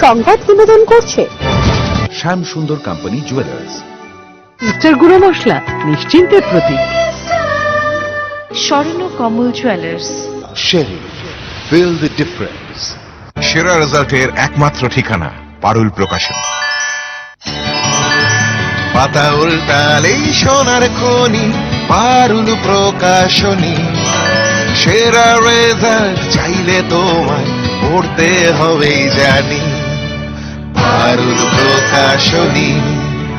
সংবাদ বিনোদন করছে শ্যাম সুন্দর কোম্পানি জুয়েলার্স। ইস্টার গুঁড়ো মশলা নিশ্চিন্তের প্রতীক। স্বর্ণ কমল জুয়েলার্স। শেরি, ফিল দ্য ডিফারেন্স। সেরা রেজাল্টের একমাত্র ঠিকানা পারুল প্রকাশন। পাতা উল্টালেই সোনার খনি, পারুল প্রকাশনী। সেরা রেজাল্ট চাইলে তোমায় পড়তে হবেই জানি, পারুল প্রকাশনী।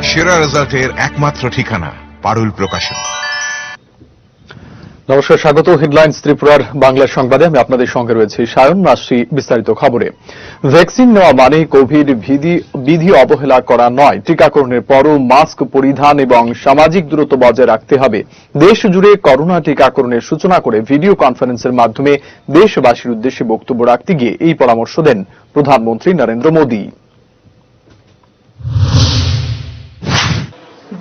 সেরা রেজাল্টের একমাত্র ঠিকানা পারুল প্রকাশন। নমস্কার, স্বাগত হেডলাইন্স ত্রিপুরার বাংলা সংবাদে। আমি আপনাদের সঙ্গে রয়েছি সায়ন। আসছি বিস্তারিত খবরে। ভ্যাকসিন নেওয়া মানে কোভিড বিধি অবহেলা করা নয়। টিকাকরণের পরও মাস্ক পরিধান এবং সামাজিক দূরত্ব বজায় রাখতে হবে। দেশ জুড়ে করোনা টিকাকরণের সূচনা করে ভিডিও কনফারেন্সের মাধ্যমে দেশবাসীর উদ্দেশ্যে বক্তব্য রাখতে গিয়ে এই পরামর্শ দেন প্রধানমন্ত্রী নরেন্দ্র মোদী।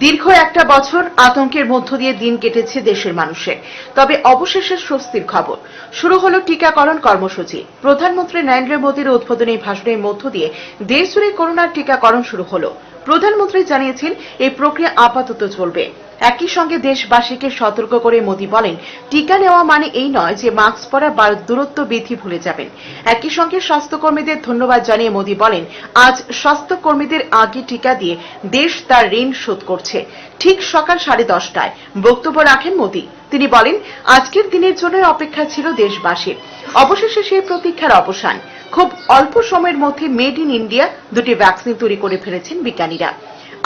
দীর্ঘ একটা বছর আতঙ্কের মধ্য দিয়ে দিন কেটেছে দেশের মানুষের, তবে অবশেষে স্বস্তির খবর। শুরু হলো টিকাকরণ কর্মসূচি। প্রধানমন্ত্রী নরেন্দ্র মোদীর উদ্বোধনী ভাষণের মধ্য দিয়ে দেশ জুড়ে করোনার টিকাকরণ শুরু হলো। প্রধানমন্ত্রী জানিয়েছেন এই প্রক্রিয়া আপাতত চলবে। একই সঙ্গে দেশবাসীকে সতর্ক করে মোদী বলেন, টিকা নেওয়া মানে এই নয় যে মাস্ক পরা বা দূরত্ব বিধি ভুলে যাবেন। একই সঙ্গে স্বাস্থ্যকর্মীদের ধন্যবাদ জানিয়ে মোদী বলেন, আজ স্বাস্থ্যকর্মীদের আগে টিকা দিয়ে দেশ তার ঋণ শোধ করছে। ঠিক সকাল 10:30টায় বক্তব্য রাখেন মোদী। তিনি বলেন, আজকের দিনের জন্য অপেক্ষা ছিল দেশবাসীর। অবশেষে সেই প্রতীক্ষার অবসান। খুব অল্প সময়ের মধ্যে মেড ইন ইন্ডিয়া দুটি ভ্যাকসিন তৈরি করে ফেলেছেন বিজ্ঞানীরা।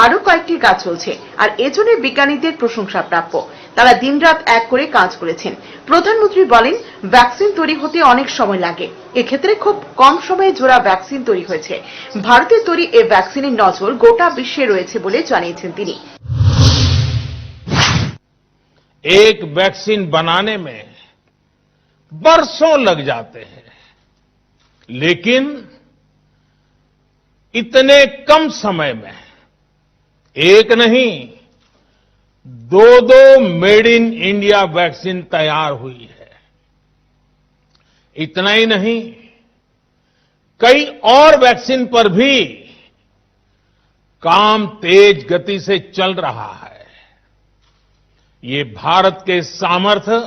আরো কয়েকটি কাজ চলছে, আর এজন্য বিজ্ঞানীদের প্রশংসা প্রাপ্য। তারা দিনরাত এক করে কাজ করেছেন। প্রধানমন্ত্রী বলেন, ভ্যাকসিন তৈরি হতে অনেক সময় লাগে, এক্ষেত্রে খুব কম সময়ে জোড়া ভ্যাকসিন তৈরি হয়েছে। ভারতের তৈরি এই ভ্যাকসিনের নজর গোটা বিশ্বে রয়েছে বলে জানিয়েছেন তিনি। एक वैक्सीन बनाने में बरसों लग जाते हैं, लेकिन इतने कम समय में एक नहीं, दो मेड इन इंडिया वैक्सीन तैयार हुई है। इतना ही नहीं, कई और वैक्सीन पर भी काम तेज गति से चल रहा है। ये भारत के सामर्थ्य,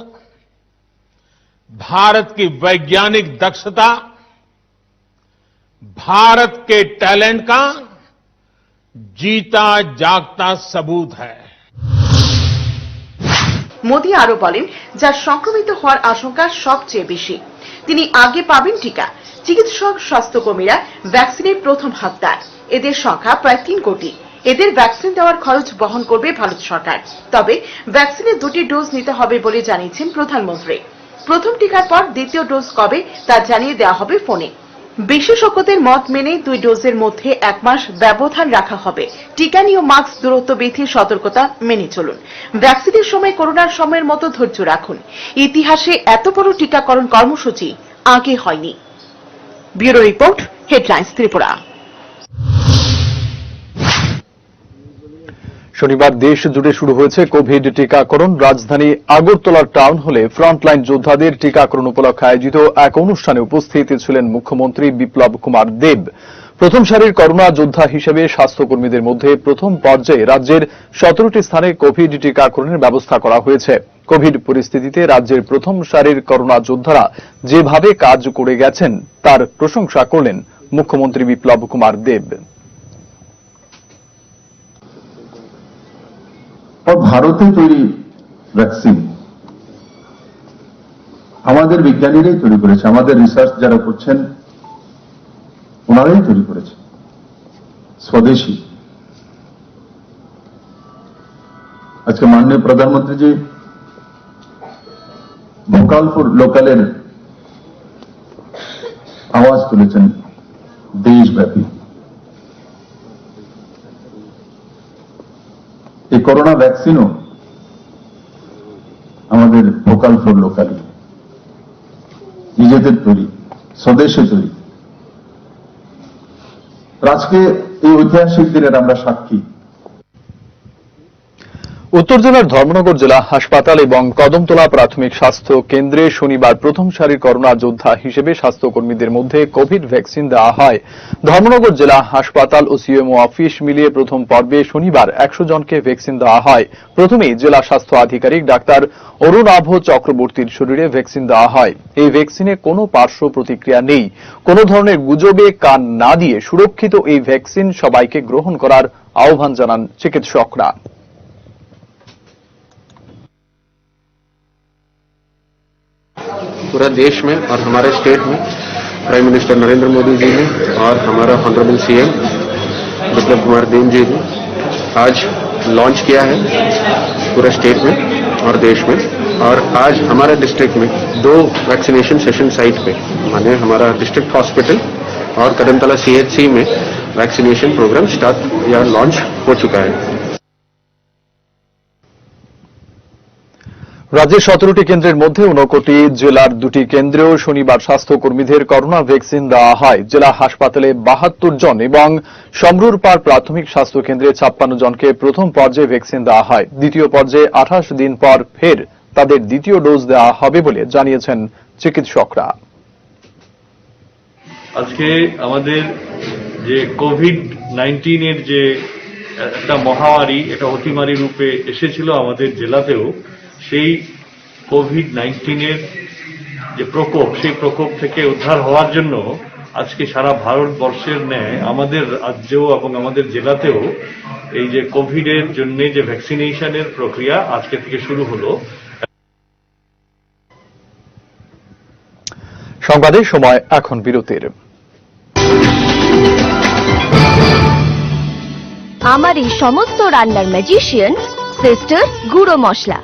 भारत की वैज्ञानिक दक्षता, भारत के टैलेंट का जीता जागता सबूत है। মোদী আরো বলেন, যার সংক্রমিত হওয়ার আশঙ্কা সবচেয়ে বেশি তিনি আগে পাবেন টিকা। চিকিৎসক, স্বাস্থ্যকর্মীরা ভ্যাকসিনের প্রথম হাতদার। এদের সংখ্যা প্রায় 3 কোটি। এদের ভ্যাকসিন দেওয়ার খরচ বহন করবে ভারত সরকার। তবে ভ্যাকসিনের 2টি ডোজ নিতে হবে বলে জানিয়েছেন প্রধানমন্ত্রী। প্রথম টিকার পর দ্বিতীয় ডোজ কবে তা জানিয়ে দেওয়া হবে ফোনে। বিশেষজ্ঞদের মত মেনে 2 ডোজের মধ্যে 1 মাস ব্যবধান রাখা হবে। টিকা নিয়ে মাস্ক দূরত্ব বিধির সতর্কতা মেনে চলুন। ভ্যাকসিনের সময় করোনার সময়ের মতো ধৈর্য রাখুন। ইতিহাসে এত বড় টিকাকরণ কর্মসূচি আগে হয়নি। Bureau report, headlines Tripura. শনিবার দেশ জুড়ে শুরু হয়েছে কোভিড টিকাকরণ। রাজধানী আগরতলার টাউন হলে ফ্রন্টলাইন যোদ্ধাদের টিকাকরণ উপলক্ষে আয়োজিত এক অনুষ্ঠানে উপস্থিত ছিলেন মুখ্যমন্ত্রী বিপ্লব কুমার দেব। প্রথম সারির করোনা যোদ্ধা হিসেবে স্বাস্থ্যকর্মীদের মধ্যে প্রথম পর্যায়ে রাজ্যের 17টি স্থানে কোভিড টিকাকরণের ব্যবস্থা করা হয়েছে। কোভিড পরিস্থিতিতে রাজ্যের প্রথম সারির করোনা যোদ্ধারা যেভাবে কাজ করে গেছেন তার প্রশংসা করলেন মুখ্যমন্ত্রী বিপ্লব কুমার দেব। ভারতে তৈরি ভ্যাকসিন আমাদের বিজ্ঞানীরাই তৈরি করেছে, আমাদের রিসার্চ যারা করছেন ওনারাই তৈরি করেছে, স্বদেশী। আজকে মাননীয় প্রধানমন্ত্রীজি ভোকাল ফর লোকালের আওয়াজ তুলেছেন দেশব্যাপী। এই করোনা ভ্যাকসিনও আমাদের ভোকাল ফর লোকালি, নিজেদের তৈরি, স্বদেশে তৈরি। আজকে এই ঐতিহাসিক দিনের আমরা সাক্ষী। উত্তর জেলার ধর্মনগর জেলা হাসপাতাল এবং কদমতলা প্রাথমিক স্বাস্থ্য কেন্দ্রে শনিবার প্রথম সারির করোনা যোদ্ধা হিসেবে স্বাস্থ্যকর্মীদের মধ্যে কোভিড ভ্যাকসিন দেওয়া হয়। ধর্মনগর জেলা হাসপাতাল ও সিএমও অফিস মিলিয়ে প্রথম পর্বে শনিবার 100 জনকে ভ্যাকসিন দেওয়া হয়। প্রথমেই জেলা স্বাস্থ্য আধিকারিক ডাক্তার অরুণাভ চক্রবর্তীর শরীরে ভ্যাকসিন দেওয়া হয়। এই ভ্যাকসিনে কোনো পার্শ্ব প্রতিক্রিয়া নেই। কোনো ধরনের গুজবে কান না দিয়ে সুরক্ষিত এই ভ্যাকসিন সবাইকে গ্রহণ করার আহ্বান জানান চিকিৎসকরা। पूरा देश में और हमारे स्टेट में प्राइम मिनिस्टर नरेंद्र मोदी जी ने और हमारा ऑनरेबल सीएम बिप्लब कुमार देव जी ने आज लॉन्च किया है पूरे स्टेट में और देश में। और आज हमारे डिस्ट्रिक्ट में 2 वैक्सीनेशन सेशन साइट पे माने हमारा डिस्ट्रिक्ट हॉस्पिटल और कदमतला CHC में वैक्सीनेशन प्रोग्राम स्टार्ट या लॉन्च हो चुका है। রাজ্যের 17টি কেন্দ্রের মধ্যে 59টি জেলার 2টি কেন্দ্রেও শনিবার স্বাস্থ্যকর্মীদের করোনা ভ্যাকসিন দেওয়া হয়। জেলা হাসপাতালে 72 জন এবং সমরুর পাড় প্রাথমিক স্বাস্থ্য কেন্দ্রে 56 জনকে প্রথম পর্যায়ে ভ্যাকসিন দেওয়া হয়। দ্বিতীয় পর্যায়ে 28 দিন পর ফের তাদের দ্বিতীয় ডোজ দেওয়া হবে বলে জানিয়েছেন চিকিৎসকরা। আজকে আমাদের যে কোভিড-19 এর যে একটা মহামারী, এটা অতিমারী রূপে এসেছিল আমাদের জেলাতেও, সেই কোভিড-19 এর যে প্রকোপ, সেই প্রকোপ থেকে উদ্ধার হওয়ার জন্য আজকে সারা ভারতবর্ষের ন্যায় আমাদের রাজ্যেও এবং আমাদের জেলাতেও এই যে কোভিডের জন্য যে ভ্যাকসিনেশনের প্রক্রিয়া আজকে থেকে শুরু হলো। সংবাদের সময় এখন বিরতির। আমার এই সমস্ত রান্নার ম্যাজিশিয়ান সিস্টার গুঁড়ো মশলা।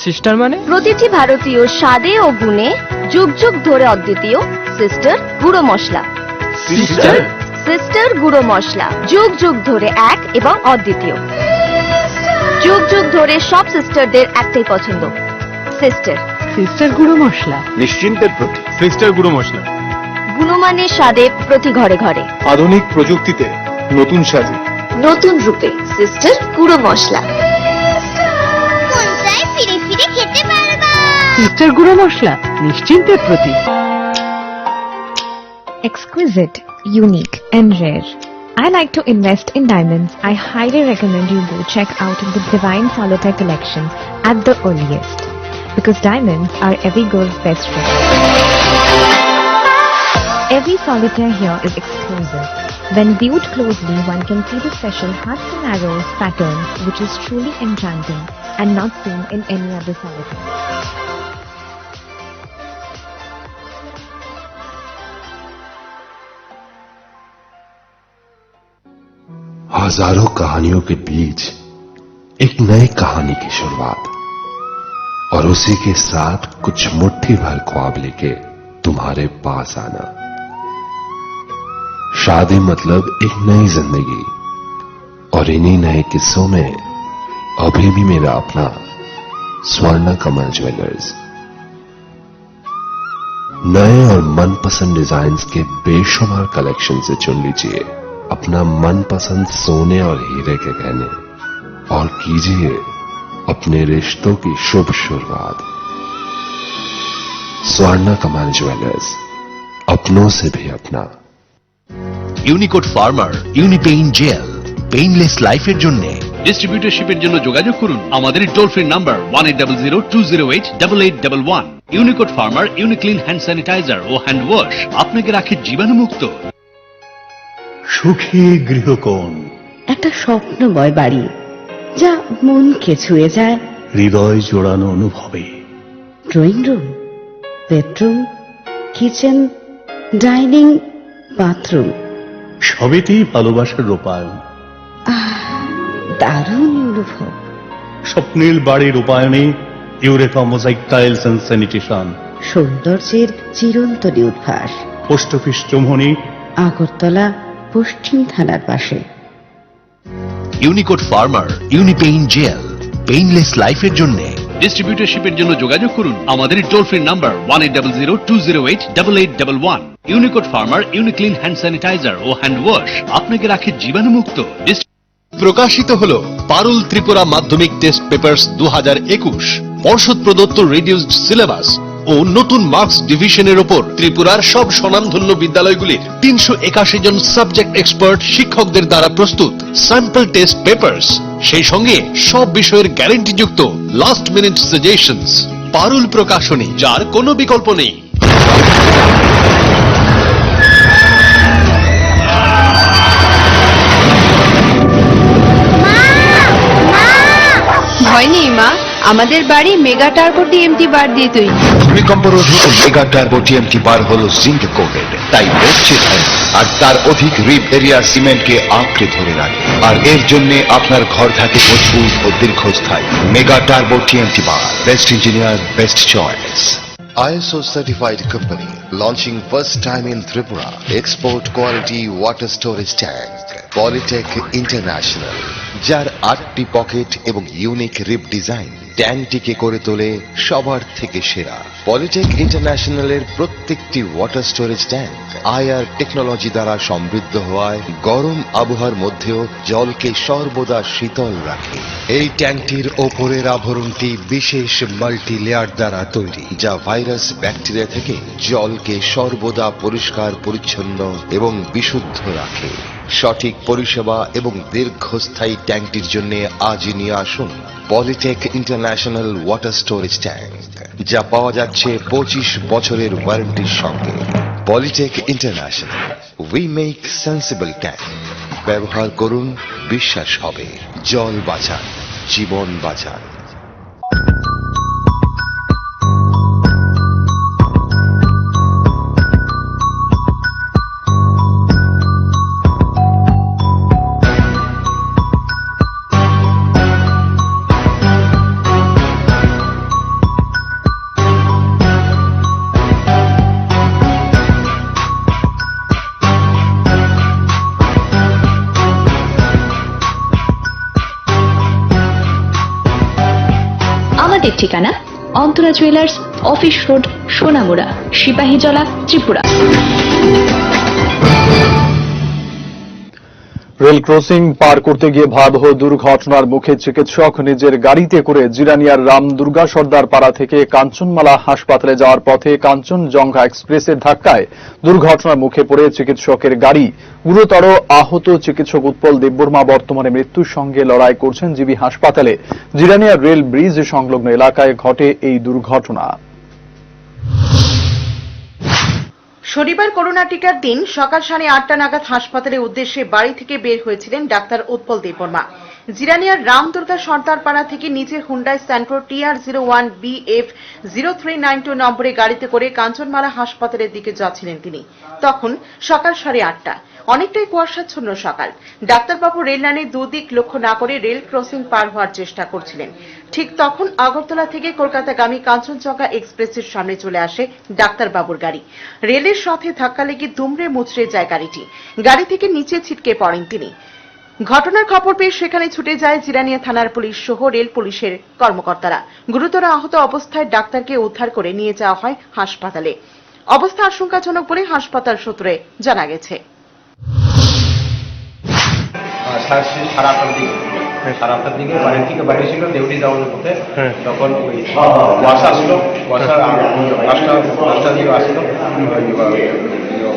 সিস্টার মানে? প্রতিটি ভারতীয় স্বাদে ও গুণে যুগ যুগ ধরে অদ্বিতীয় সিস্টার গুঁড়ো মশলা। সিস্টার? সিস্টার গুঁড়ো মশলা যুগ যুগ ধরে এক এবং অদ্বিতীয়। যুগ যুগ ধরে সব সিস্টারদের একটাই পছন্দ, সিস্টার। সিস্টার গুঁড়ো মশলা নিশ্চিন্তের প্রতি সিস্টার গুঁড়ো মশলা। গুণমানের স্বাদে প্রতি ঘরে ঘরে, আধুনিক প্রযুক্তিতে নতুন সাজে, নতুন রূপে সিস্টার গুঁড়ো মশলা। ফিরে ফিরে খেতে পারবা। সিস্টার গুঁড়ো মশলা নিশ্চিন্তের প্রতীক। Exquisite, unique and rare. I like to invest in diamonds. I highly recommend you go check out the Divine Solitaire collections at the earliest, because diamonds are every girl's best friend. Every solitaire here is exclusive. When viewed closely, one can see the special hearts and arrows pattern, which is truly enchanting and not seen in any other solitaire. हजारों कहानियों के बीच एक नई कहानी की शुरुआत, और उसी के साथ कुछ मुट्ठी भर ख्वाब लेके तुम्हारे पास आना। शादी मतलब एक नई जिंदगी, और इन्हीं नए किस्सों में अभी भी मेरा अपना स्वर्ण कमल ज्वेलर्स। नए और मनपसंद डिजाइन्स के बेशुमार कलेक्शन से चुन लीजिए अपना मनपसंद सोने और हीरे के गहने, और कीजिए अपने रिश्तों की शुभ शुरुआत। स्वर्ण कमल ज्वेलर्स, अपनों से भी अपना। ইউনিকোড ফার্মার ইউনিপেইন জেল, পেইনলেস লাইফের জন্য। ডিস্ট্রিবিউটরশিপের জন্য যোগাযোগ করুন আমাদের টোল ফ্রি নাম্বার 1800-208-8811। ইউনিকোড ফার্মার ইউনিক্লিন হ্যান্ড স্যানিটাইজার ও হ্যান্ড ওয়াশ আপনাকে রাখে জীবাণুমুক্ত। সুখী গৃহকোণ, একটা স্বপ্নময় বাড়ি যা মনকে ছুঁয়ে যায়, হৃদয় জোড়ানো অনুভবে। Drawing room, bedroom, kitchen, dining, bathroom, সবেতেই ভালোবাসার রূপায়ণ। দারুণ অনুভব। স্বপ্নের বাড়ির রূপায়ণে Eureka mosaic tiles and sanitation. সৌন্দর্যের চিরন্তনী উদ্ভাস। পোস্ট অফিস চৌমুহনী, আগরতলা, পশ্চিম থানার পাশে। ইউনিকোড ফার্মার ইউনিপেইন জেল, পেইনলেস লাইফের জন্য। ডিস্ট্রিবিউটরশিপের জন্য যোগাযোগ করুন আমাদের টোল ফ্রি নাম্বার 1800-208-8811। ইউনিকোড ফার্মার ইউনিক্লিন হ্যান্ড স্যানিটাইজার ও হ্যান্ড ওয়াশ আপনাকে রাখে জীবাণুমুক্ত। প্রকাশিত হলো পারুল ত্রিপুরা মাধ্যমিক টেস্ট পেপার্স 2021, পর্ষদ প্রদত্ত রিডিউসড সিলেবাস ও নতুন মার্কস ডিভিশনের ওপর ত্রিপুরার সব স্বনামধন্য বিদ্যালয়গুলির 381 জন সাবজেক্ট এক্সপার্ট শিক্ষকদের দ্বারা প্রস্তুত স্যাম্পল টেস্ট পেপার্স, সেই সঙ্গে সব বিষয়ের গ্যারান্টিযুক্ত লাস্ট মিনিট সাজেশনস। পারুল প্রকাশনী, যার কোনো বিকল্প নেই। ভয় নেই মা, আমাদের বাড়ি মেগা টার্বো টিএমটি বার দিয়ে তৈরি। ভূমিকম্পরোধী মেগা টার্বো টিএমটি বার হলো জিঙ্ক কোটেড, তাই মরছে না আর তার অধিক রিপ এরিয়ার সিমেন্টকে আঁকড়ে ধরে রাখে, আর এর জন্য আপনার ঘর থাকে মজবুত ও দীর্ঘস্থায়ী। Mega turbo TMT bar, best engineer, best choice. ISO certified company launching first time in Tripura export quality water storage tank Polytech International, যার 8টি পকেট এবং ইউনিক রিপ ডিজাইন ট্যাঙ্কটিকে করে তোলে সবার থেকে সেরা। পলিটেক ইন্টারন্যাশনালের প্রত্যেকটি water storage tank IR technology দ্বারা সমৃদ্ধ হওয়ায় গরম আবহাওয়ার মধ্যেও জলকে সর্বদা শীতল রাখে। এই ট্যাঙ্কটির ওপরের আবরণটি বিশেষ মাল্টি লেয়ার দ্বারা তৈরি, যা ভাইরাস ব্যাকটেরিয়া থেকে জলকে সর্বদা পরিষ্কার পরিচ্ছন্ন এবং বিশুদ্ধ রাখে। সঠিক পরিষেবা এবং দীর্ঘস্থায়ী ট্যাঙ্কটির জন্য আজই নিয়ে আসুন Polytech International water storage tank, যা পাওয়া যাচ্ছে 25 বছরের ওয়ারেন্টির সঙ্গে। Polytech International, we make sensible tank. ব্যবহার করুন, বিশ্বাস হবে। জল বাঁচান, জীবন বাঁচান। আমাদের ঠিকানা Antara jewellers, office road, Sonamura, Sepahijala, Tripura. Rail crossing পার করতে গিয়ে ভয়াবহ দুর্ঘটনার মুখে চিকিৎসক নিজের গাড়িতে করে জিরানিয়ার রাম দুর্গা সর্দার পাড়া থেকে কাঞ্চনমালা হাসপাতালে যাওয়ার পথে কাঞ্চনজঙ্ঘা এক্সপ্রেসের ধাক্কায় দুর্ঘটনার মুখে পড়ে চিকিৎসকের গাড়ি। গুরুতর আহত চিকিৎসক উৎপল দেববর্মা বর্তমানে মৃত্যুর সঙ্গে লড়াই করছেন জিবি হাসপাতালে। জিরানিয়ার রেল ব্রিজ সংলগ্ন এলাকায় ঘটে এই দুর্ঘটনা। শনিবার করোনা টিকার দিন সকাল 8:30 নাগাদ হাসপাতালের উদ্দেশ্যে বাড়ি থেকে বের হয়েছিলেন ডাক্তার উৎপল দেববর্মা। জিরানিয়ার রাম দুর্গা সর্দার পাড়া থেকে নিজের হুন্ডাই সেন্ট্রো TR01 BF 0392 নম্বরে গাড়িতে করে কাঞ্চনমালা হাসপাতালের দিকে যাচ্ছিলেন তিনি। তখন সকাল 8:30, অনেকটাই কুয়াশাচ্ছন্ন সকাল। ডাক্তারবাবু রেল লাইনের দুদিক লক্ষ্য না করে রেল ক্রসিং পার হওয়ার চেষ্টা করছিলেন। ঠিক তখন আগরতলা থেকে কলকাতাগামী কাঞ্চনজঙ্ঘা এক্সপ্রেসের সামনে চলে আসে ডাক্তারবাবুর গাড়ি। রেলের সাথে ধাক্কা লেগে দুমড়ে মুচড়ে যায় গাড়িটি। গাড়ি থেকে নিচে ছিটকে পড়েন তিনি। ঘটনার খবর পেয়ে সেখানে ছুটে যায় জিরানিয়া থানার পুলিশ সহ রেল পুলিশের কর্মকর্তারা। গুরুতর আহত অবস্থায় ডাক্তারকে উদ্ধার করে নিয়ে যাওয়া হয় হাসপাতালে। অবস্থা আশঙ্কাজনক বলে হাসপাতাল সূত্রে জানা গেছে। সাড়ে আটটার দিকে বাড়ির থেকে বাইরে ছিল দেউটি যাওয়ার পথে, তখন ওই বাস আসলো, বাসার 5টা দিকে আসলো,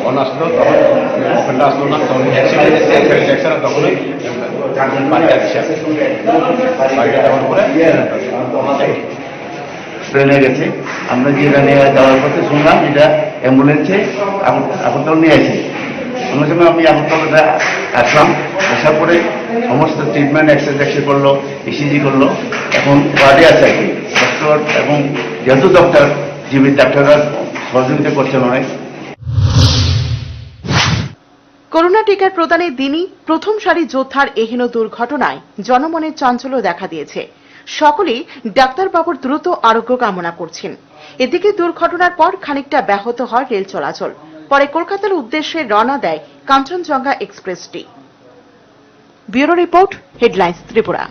অন আসলো, তখন ওখানটা আসলো না, তখন ট্যাক্সিটা তখনই বাড়িটা দিচ্ছে। বাড়িটা যাওয়ার পরে ট্রেনে গেছে। আমরা যেখানে যাওয়ার পথে শুনলাম এটা অ্যাম্বুলেন্সে আগরতলা নিয়ে আছে। সঙ্গে সঙ্গে আমি আগরতলাটা আসলাম, আসার পরে সমস্ত ট্রিটমেন্ট এক্সরে করলো, ECG করলো, এখন ওয়ার্ডে আছে আর কি ডক্টর, এবং যেহেতু ডক্টর জিবি ডাক্তাররা সহযোগিতা করছেন অনেক। করোনা টিকার প্রদানের দিনই প্রথম সারি যোদ্ধার এহেন দুর্ঘটনায় জনমনে চাঞ্চল্য দেখা দিয়েছে। সকলেই ডাক্তারবাবুর দ্রুত আরোগ্য কামনা করছেন। এদিকে দুর্ঘটনার পর খানিকটা ব্যাহত হয় রেল চলাচল। পরে কলকাতার উদ্দেশ্যে রওনা দেয় কাঞ্চনজঙ্ঘা এক্সপ্রেসটি। Bureau report, headlines Tripura.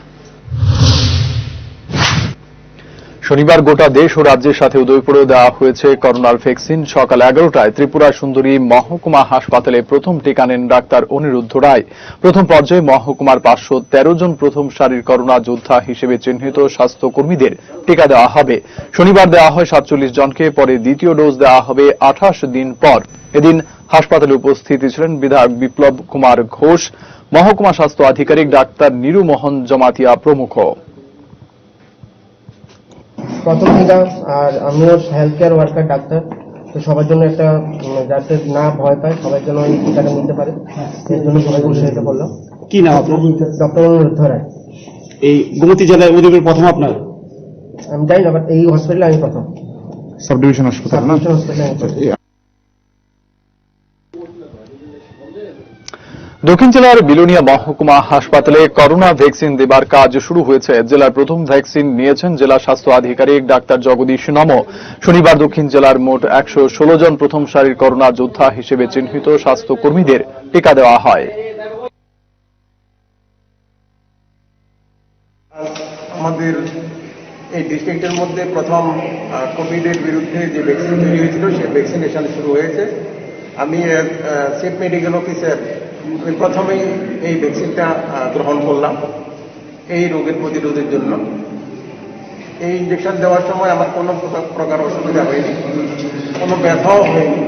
শনিবার গোটা দেশ ও রাজ্যের সাথে উদয়পুরে দেওয়া হয়েছে করোনার ভ্যাকসিন। সকাল 11টায় ত্রিপুরা সুন্দরী মহকুমা হাসপাতালে প্রথম টিকা নেন ডাক্তার অনিরুদ্ধ রায়। প্রথম পর্যায়ে মহকুমার 513 জন প্রথম সারির করোনা যোদ্ধা হিসেবে চিহ্নিত স্বাস্থ্যকর্মীদের টিকা দেওয়া হবে। শনিবার দেওয়া হয় 47 জনকে, পরে দ্বিতীয় ডোজ দেওয়া হবে 28 দিন পর। এদিন হাসপাতালে উপস্থিত ছিলেন বিধায়ক বিপ্লব কুমার ঘোষ, মহকুমা স্বাস্থ্য আধিকারিক ডাক্তার নিরু মোহন জমাতিয়া প্রমুখ। প্রথম টিকা, আর আমিও হেলথ কেয়ার ওয়ার্কার ডাক্তার, তো সবার জন্য একটা যাতে না ভয় পায়, সবার জন্য এই টিকাটা নিতে পারে, এর জন্য সবাইকে উৎসাহিত করলাম। কি নাম আপনার? ডক্টর অনিরুদ্ধ রায়। এই গোমতী জেলায় উদয়পুর প্রথম আপনার? আমি জানি না, বাট এই হসপিটালে আমি প্রথম। সাব ডিভিশন হাসপাতাল না? হসপিটালে আমি প্রথম। দক্ষিণ জেলার বিলোনিয়া মহকুমা হাসপাতালে করোনা ভ্যাকসিন দেবার কাজ শুরু হয়েছে। জেলার প্রথম ভ্যাকসিন নিয়েছেন জেলা স্বাস্থ্য আধিকারিক ডাক্তার জগদীশ নম। শনিবার দক্ষিণ জেলার মোট 116 জন প্রথম সারির করোনা যোদ্ধা হিসেবে চিহ্নিত স্বাস্থ্যকর্মীদের টিকা দেওয়া হয়। আমাদের এই ডিস্ট্রিক্টের মধ্যে প্রথম কোভিডের বিরুদ্ধে যে ভ্যাকসিন তৈরি হয়েছিল সেই ভ্যাকসিনেশন শুরু হয়েছে। আমি চিফ মেডিকেল অফিসার প্রথমেই এই ভ্যাকসিনটা গ্রহণ করলাম এই রোগের প্রতিরোধের জন্য। এই ইঞ্জেকশন দেওয়ার সময় আমার কোনো প্রকার অসুবিধা হয়নি, কোনো ব্যথাও হয়নি।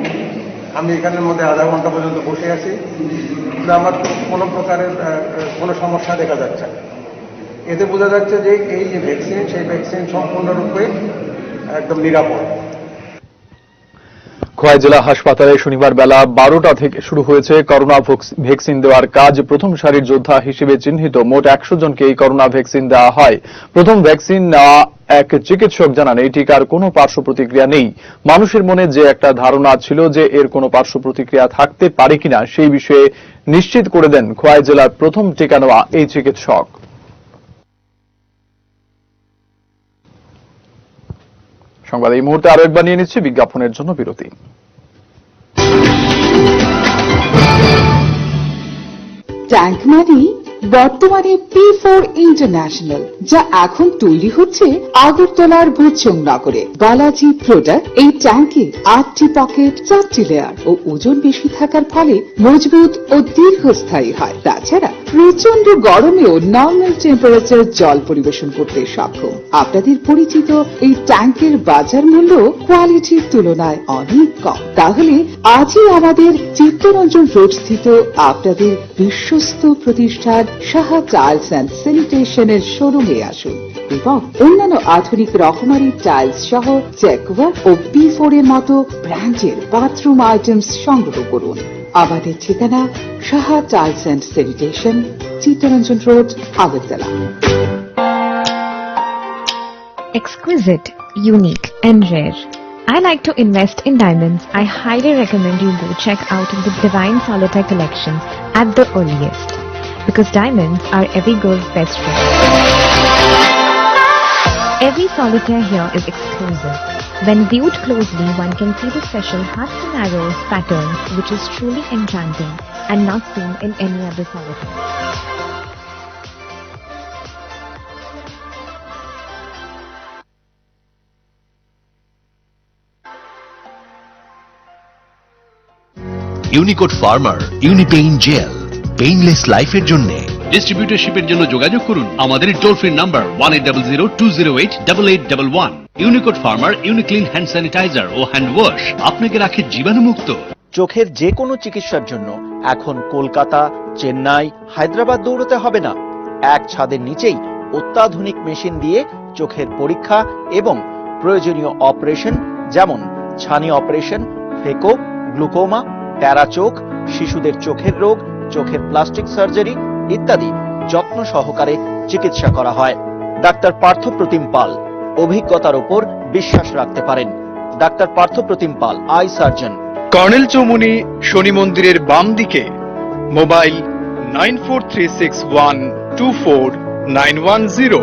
আমি এখানের মধ্যে আধা ঘন্টা পর্যন্ত বসে আছি, কিন্তু আমার কোনো প্রকারের কোনো সমস্যা দেখা যাচ্ছে না। এতে বোঝা যাচ্ছে যে এই যে ভ্যাকসিন, সেই ভ্যাকসিন সম্পূর্ণরূপে একদম নিরাপদ। খোয়াই জেলা হাসপাতালে শনিবার বেলা 12টা থেকে শুরু হয়েছে করোনা ভ্যাকসিন দেওয়ার কাজ। প্রথম সারির যোদ্ধা হিসেবে চিহ্নিত মোট 100 জনকে এই করোনা ভ্যাকসিন দেওয়া হয়। প্রথম ভ্যাকসিন নেওয়া এক চিকিৎসক জানান, এই টিকার কোনো পার্শ্ব প্রতিক্রিয়া নেই। মানুষের মনে যে একটা ধারণা ছিল যে এর কোনো পার্শ্ব প্রতিক্রিয়া থাকতে পারে কিনা, সেই বিষয়ে নিশ্চিত করে দেন খোয়াই জেলার প্রথম টিকা নেওয়া এই চিকিৎসক। সংবাদ এই মুহূর্তে আরো একবার নিয়ে নিচ্ছি বিজ্ঞাপনের জন্য বিরতি। ট্যাঙ্ক মানে বর্তমানে P4 ইন্টারন্যাশনাল, যা এখন তৈরি হচ্ছে আগরতলার ভূচং নগরে। বালাজি প্রোডাক্ট এই ট্যাঙ্কে 8টি পকেট, 4টি লেয়ার ও ওজন বেশি থাকার ফলে মজবুত ও দীর্ঘস্থায়ী হয়। তাছাড়া প্রচন্ড গরমেও নর্মাল টেম্পারেচার জল পরিবেশন করতে সক্ষম। আপনাদের পরিচিত এই ট্যাঙ্কের বাজার মূল্য কোয়ালিটির তুলনায় অনেক কম। তাহলে আজই আমাদের চিত্তরঞ্জন রোড স্থিত আপনাদের বিশ্বস্ত প্রতিষ্ঠান সাহা টাইলস অ্যান্ড স্যানিটেশনের শোরুমে আসুন এবং অন্যান্য আধুনিক রকমারি টাইলস সহ চেকওয়ার্ক ও P4 এর মতো ব্র্যান্ডের বাথরুম আইটেমস সংগ্রহ করুন। আমাদের ঠিকানা Saha tiles and sanitation, Chittaranjan road, Agartala. Exquisite, unique and rare. I like to invest in diamonds. I highly recommend you go check out the Divine Solitaire collection at the earliest, because diamonds are every girl's best friend. Every solitaire here is exclusive. When viewed closely, one can see the special hearts and arrows pattern, which is truly enchanting and not seen in any other solitaire. Unicode ফার্মার Unipain gel, painless লাইফের জন্য। ডিস্ট্রিবিউটরশিপের জন্য যোগাযোগ করুন আমাদের toll free number 1800-208-8811। Unicode ফার্মার Uniclean hand sanitizer ও হ্যান্ড ওয়াশ আপনাকে রাখে জীবাণুমুক্ত। চোখের যে কোনো চিকিৎসার জন্য এখন কলকাতা, চেন্নাই, হায়দ্রাবাদ দৌড়তে হবে না। এক ছাদের নিচেই অত্যাধুনিক মেশিন দিয়ে চোখের পরীক্ষা এবং প্রয়োজনীয় অপারেশন, যেমন ছানি অপারেশন, ফেকো, গ্লুকোমা, প্যারা চোখ, শিশুদের চোখের রোগ, চোখের প্লাস্টিক সার্জারি ইত্যাদি যত্ন সহকারে চিকিৎসা করা হয়। ডাক্তার পার্থপ্রতিম পাল, অভিজ্ঞতার উপর বিশ্বাস রাখতে পারেন। Doctor Parthapratim Pal, eye surgeon, Colonel Chowmuhani Shani মন্দিরের বাম দিকে। মোবাইল 9436124910,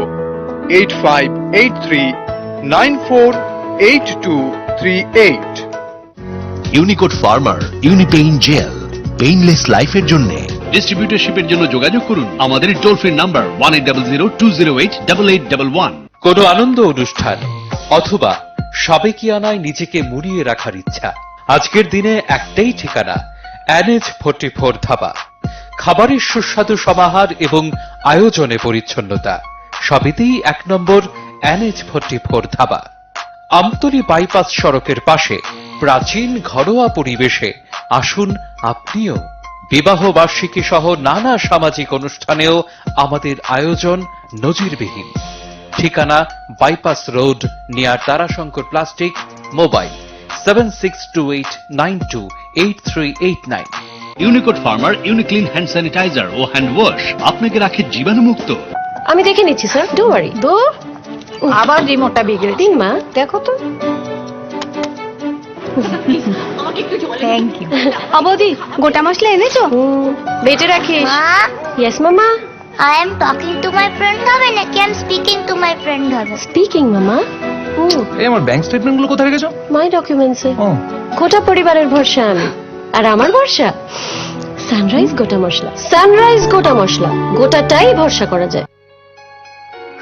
8583948238। ইউনিকোড ফার্মার ইউনিপেইন জেল, পেইনলেস লাইফের জন্য। ডিস্ট্রিবিউটরশিপের জন্য যোগাযোগ করুন আমাদের টোল ফ্রি নাম্বার 1800-208-8811। কোনো আনন্দ অনুষ্ঠান, অথবা সাবেকিয়ানায় নিজেকে মুড়িয়ে রাখার ইচ্ছা, আজকের দিনে একটাই ঠিকানা, NH44 ধাবা। খাবারের সুস্বাদু সমাহার এবং আয়োজনে পরিচ্ছন্নতা সবেতেই 1 নম্বর NH44 ধাবা। আমতলী বাইপাস সড়কের পাশে প্রাচীন ঘরোয়া পরিবেশে আসুন আপনিও। বিবাহ বার্ষিকী সহ নানা সামাজিক অনুষ্ঠানেও আমাদের আয়োজন নজিরবিহীন। ঠিকানা bypass road, near Tarashankar plastic. Mobile 7628928389। Unicode ফার্মার ইউনিক্লিন হ্যান্ড স্যানিটাইজার ও হ্যান্ড ওয়াশ আপনাকে রাখে জীবাণুমুক্ত। আমি দেখে নিচ্ছি স্যার, ডোন্ট ওয়ারি। আবার রিমোটটা বিগড়ে দিন মা, দেখো তো। Thank you. অবধি গোটা মশলা এনেছো? বেটে রাখিস। ইয়েস মামা। I am talking to my friend হবে নাকি I am speaking to my friend হবে? স্পিকিং মামা। এই আমার ব্যাংক স্টেটমেন্টগুলো কোথায় রেখেছো? মাই ডকুমেন্টসে। গোটা পরিবারের ভরসা আমি, আর আমার ভরসা সানরাইজ গোটা মশলা। সানরাইজ গোটা মশলা, গোটাটাই ভরসা করা যায়।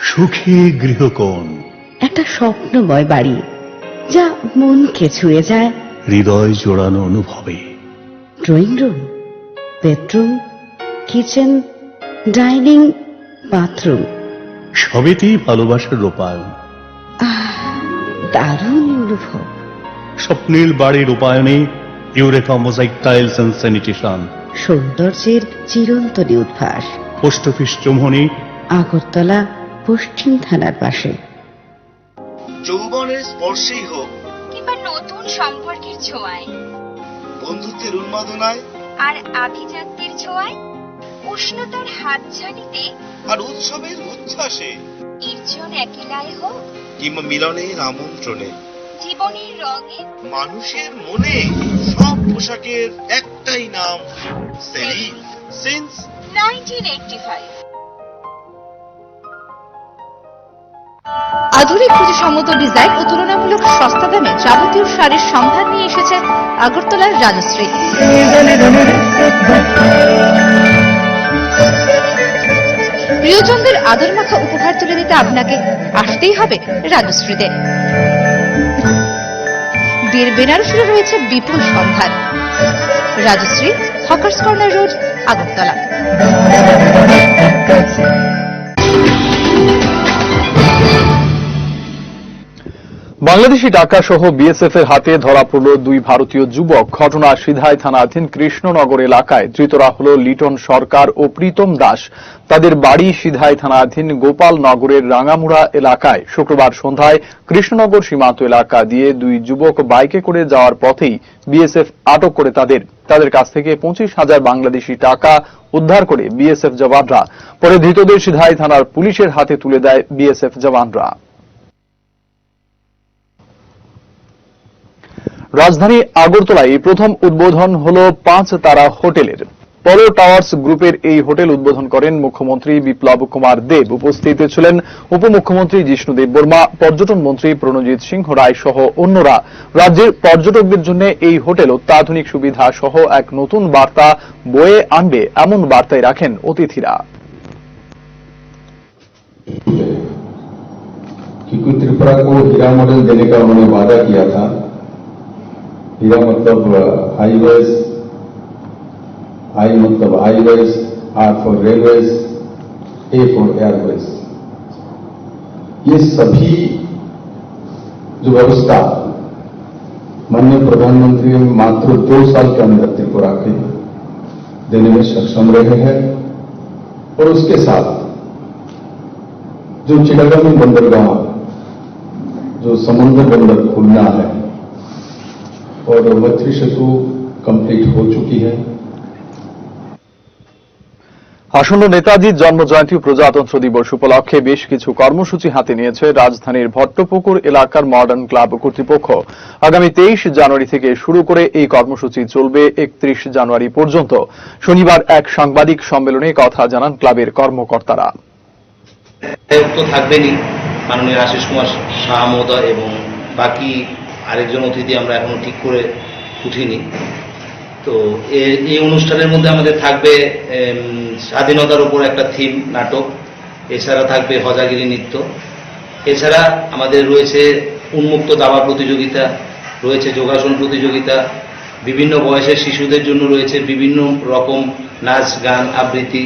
সুখী গৃহকোণ, একটা স্বপ্নময় বাড়ি যা মনকে ছুঁয়ে যায়। হৃদয় জোড়ানো অনুভবে। Drawing room, bedroom, kitchen, dining, bathroom, সবেতেই ভালোবাসার রূপায়ণ। দারুণ অনুভব। স্বপ্নের বাড়ির রূপায়ণে Eureka mosaic tiles and sanitation. সৌন্দর্যের চিরন্তনী উদ্ভাস। পোস্ট অফিস চৌমনি, আগরতলা, পশ্চিম থানার পাশে। যৌবনের স্পর্শেই হোক কিংবা নতুন সম্পর্কের ছোঁয়ায়, বন্ধুত্বের উন্মাদনায় আর আভিজাত্যের ছোঁয়ায়, উষ্ণতার হাতছানিতে আর উৎসবের উচ্ছ্বাসে, নির্জন একেলায় হোক কিংবা মিলনের আমন্ত্রণে, জীবনের রঙে, মানুষের মনে সব পোশাকের একটাই নাম, সেলিম। সিন্স 1985। আধুনিক রুচিসম্মত ডিজাইন ও তুলনামূলক সস্তা দামে যাবতীয় শাড়ির সম্ভার নিয়ে এসেছে আগরতলার রাজশ্রী। প্রিয়জনদের আদর মাখা উপহার তুলে দিতে আপনাকে আসতেই হবে রাজশ্রীতে। বিয়ের বেনারসিরও রয়েছে বিপুল সম্ভার। Rajshri, hawkers corner road, Agartala. Bangladeshi টাকা সহ বিএসএফ এর হাতে ধরা পড়ল 2 ভারতীয় যুবক। ঘটনা সিধাই থানাধীন কৃষ্ণনগর এলাকায়। ধৃতরা হল লিটন সরকার ও প্রীতম দাস। তাদের বাড়ি সিধাই থানাধীন গোপালনগরের রাঙামুড়া এলাকায়। শুক্রবার সন্ধ্যায় কৃষ্ণনগর সীমান্ত এলাকা দিয়ে 2 যুবক বাইকে করে যাওয়ার পথেই বিএসএফ আটক করে তাদের কাছ থেকে 25,000 বাংলাদেশি টাকা উদ্ধার করে বিএসএফ জওয়ানরা। পরে ধৃতদের সিধাই থানার পুলিশের হাতে তুলে দেয় বিএসএফ জওয়ানরা। রাজধানী আগরতলায় প্রথম উদ্বোধন হল 5 তারা হোটেলের। পলো টাওয়ার্স গ্রুপের এই হোটেল উদ্বোধন করেন মুখ্যমন্ত্রী বিপ্লব কুমার দেব। উপস্থিত ছিলেন উপমুখ্যমন্ত্রী জিষ্ণু দেববর্মা, পর্যটন মন্ত্রী প্রণজিৎ সিংহ রায় সহ অন্যরা। রাজ্যের পর্যটকদের জন্য এই হোটেল অত্যাধুনিক সুবিধা সহ এক নতুন বার্তা বয়ে আনবে এমন বার্তাই রাখেন অতিথিরা। क्योंकि त्रिपुरा को हीरा मॉडल देने का उन्होंने वादा किया था। हीरा मतलब हाईवेज, आई मतलब highways, R for railways, A for airways. ये सभी जो व्यवस्था माननीय प्रधानमंत्री मात्र 2 साल के अंदर त्रिपुरा के देने में सक्षम रहे हैं। और उसके साथ जो चिटागंग बंदरगाह, जो समुद्र बंदर खुलना है और मछली सेतु कंप्लीट हो चुकी है। আসন্ন নেতাজির জন্মজয়ন্তী ও প্রজাতন্ত্র দিবস উপলক্ষে বেশ কিছু কর্মসূচি হাতে নিয়েছে রাজধানীর ভট্টপুকুর এলাকার মডার্ন ক্লাব কর্তৃপক্ষ। আগামী 23 জানুয়ারি থেকে শুরু করে এই কর্মসূচি চলবে 31 জানুয়ারি পর্যন্ত। শনিবার এক সাংবাদিক সম্মেলনে কথা জানান ক্লাবের কর্মকর্তারা। তো থাকবেনই মাননীয় আশিস কুমার শাহ মহোদয় এবং বাকি আরেকজন অতিথি আমরা এখনো ঠিক করে উঠিনি। তো এই অনুষ্ঠানের মধ্যে আমাদের থাকবে স্বাধীনতার উপর একটা থিম নাটক, এছাড়া থাকবে হজাগিরি নৃত্য, এছাড়া আমাদের রয়েছে উন্মুক্ত দাবা প্রতিযোগিতা, রয়েছে যোগাসন প্রতিযোগিতা, বিভিন্ন বয়সের শিশুদের জন্য রয়েছে বিভিন্ন রকম নাচ, গান, আবৃত্তি।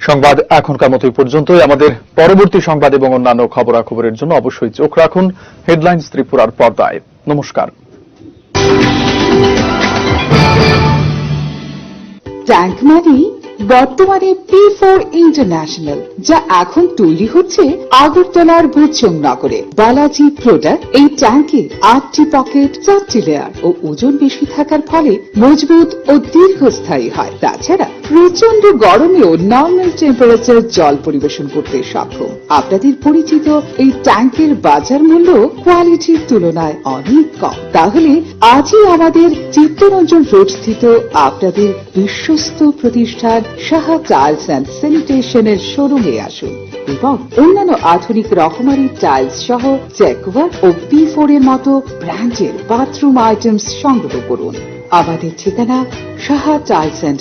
সংবাদ এখনকার মতো পর্যন্তই। আমাদের পরবর্তী সংবাদ এবং অন্যান্য খবরাখবরের জন্য অবশ্যই চোখ রাখুন হেডলাইন্স ত্রিপুরার পর্দায়। নমস্কার। ট্যাঙ্ক মানি বর্তমানে P4 ইন্টারন্যাশনাল, যা এখন তৈরি হচ্ছে আগরতলার ভূচং নগরে। বালাজি প্রোডাক্ট এই ট্যাঙ্কে 8টি পকেট, 4টি লেয়ার ও ওজন বেশি থাকার ফলে মজবুত ও দীর্ঘস্থায়ী হয়। তাছাড়া প্রচন্ড গরমেও নর্মাল টেম্পারেচার জল পরিবেশন করতে সক্ষম। আপনাদের পরিচিত এই ট্যাঙ্কের বাজার মূল্য কোয়ালিটির তুলনায় অনেক কম। তাহলে আজই আমাদের চিত্তরঞ্জন রোড স্থিত আপনাদের বিশ্বস্ত প্রতিষ্ঠান সাহা টাইলস অ্যান্ড স্যানিটেশনের শোরুমে আসুন এবং অন্যান্য আধুনিক রকমারি টাইলস সহ জ্যাকুয়ার ও P4 এর মতো ব্র্যান্ডের বাথরুম আইটেমস সংগ্রহ করুন। আমাদের ঠিকানা সাহা টাইলস অ্যান্ড